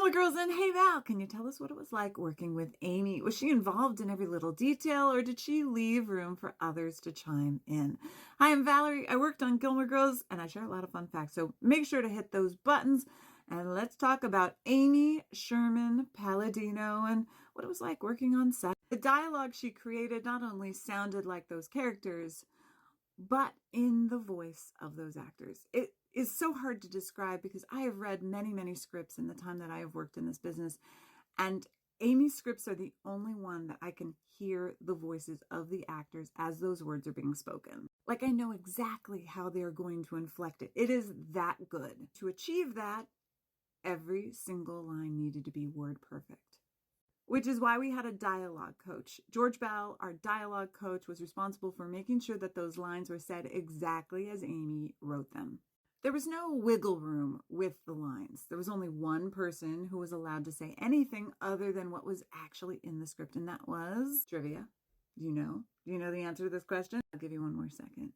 Gilmore Girls, and hey Val, can you tell us what it was like working with Amy? Was she involved in every little detail, or did she leave room for others to chime in? Hi, I'm Valerie. I worked on Gilmore Girls, and I share a lot of fun facts, so make sure to hit those buttons, and let's talk about Amy Sherman Palladino and what it was like working on set. The dialogue she created not only sounded like those characters, but in the voice of those actors. It is so hard to describe because I have read many, many scripts in the time that I have worked in this business, and Amy's scripts are the only one that I can hear the voices of the actors as those words are being spoken. Like, I know exactly how they're going to inflect it. It is that good. To achieve that, every single line needed to be word perfect. Which is why we had a dialogue coach. George Bell, our dialogue coach, was responsible for making sure that those lines were said exactly as Amy wrote them. There was no wiggle room with the lines. There was only one person who was allowed to say anything other than what was actually in the script, and that was trivia. Do you know? Do you know the answer to this question? I'll give you one more second.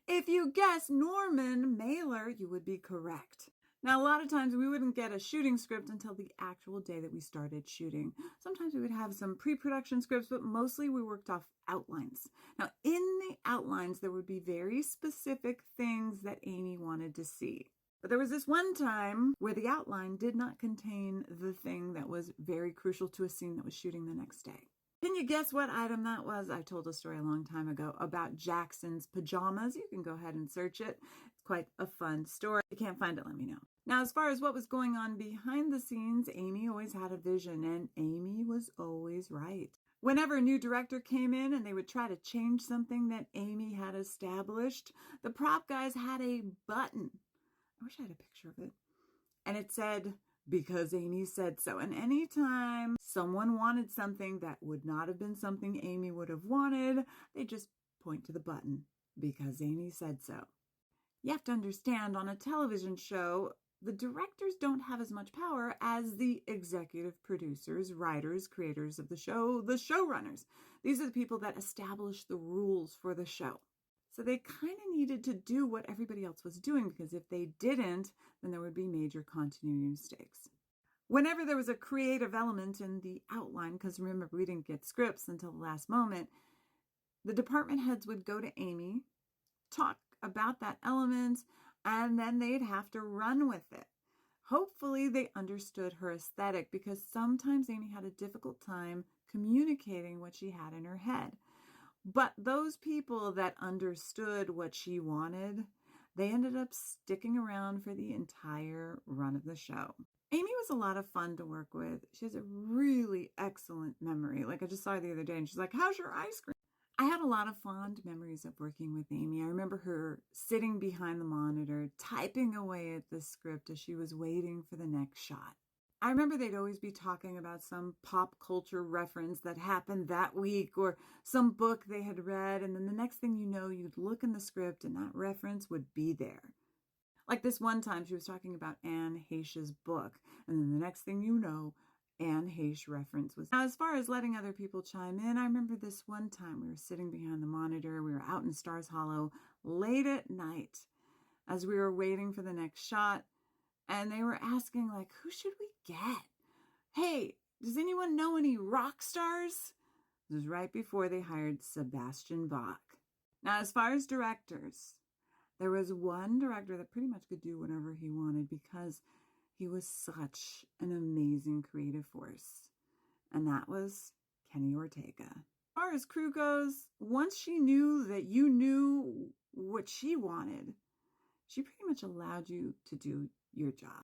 If you guessed Norman Mailer, you would be correct. Now, a lot of times we wouldn't get a shooting script until the actual day that we started shooting. Sometimes we would have some pre-production scripts, but mostly we worked off outlines. Now, in the outlines, there would be very specific things that Amy wanted to see. But there was this one time where the outline did not contain the thing that was very crucial to a scene that was shooting the next day. Can you guess what item that was? I told a story a long time ago about Jackson's pajamas. You can go ahead and search it. It's quite a fun story. If you can't find it, let me know. Now, as far as what was going on behind the scenes, Amy always had a vision, and Amy was always right. Whenever a new director came in and they would try to change something that Amy had established, the prop guys had a button. I wish I had a picture of it. And it said, "Because Amy said so." And anytime someone wanted something that would not have been something Amy would have wanted, they just point to the button, "Because Amy said so." You have to understand, on a television show, the directors don't have as much power as the executive producers, writers, creators of the show, the showrunners. These are the people that establish the rules for the show. So they kind of needed to do what everybody else was doing, because if they didn't, then there would be major continuity mistakes. Whenever there was a creative element in the outline, because remember, we didn't get scripts until the last moment, the department heads would go to Amy, talk about that element, and then they'd have to run with it. Hopefully they understood her aesthetic, because sometimes Amy had a difficult time communicating what she had in her head. But those people that understood what she wanted, they ended up sticking around for the entire run of the show. Amy was a lot of fun to work with. She has a really excellent memory. Like, I just saw her the other day and she's like, "How's your ice cream?" I had a lot of fond memories of working with Amy. I remember her sitting behind the monitor, typing away at the script as she was waiting for the next shot. I remember they'd always be talking about some pop culture reference that happened that week, or some book they had read, and then the next thing you know, you'd look in the script and that reference would be there. Like this one time, she was talking about Anne Heche's book, and then the next thing you know, Anne Heche reference was. Now, as far as letting other people chime in, I remember this one time we were sitting behind the monitor. We were out in Stars Hollow late at night as we were waiting for the next shot, and they were asking, like, who should we get? Hey, does anyone know any rock stars? This was right before they hired Sebastian Bach. Now, as far as directors, there was one director that pretty much could do whatever he wanted, because he was such an amazing creative force, and that was Kenny Ortega. As far as crew goes, once she knew that you knew what she wanted, she pretty much allowed you to do your job.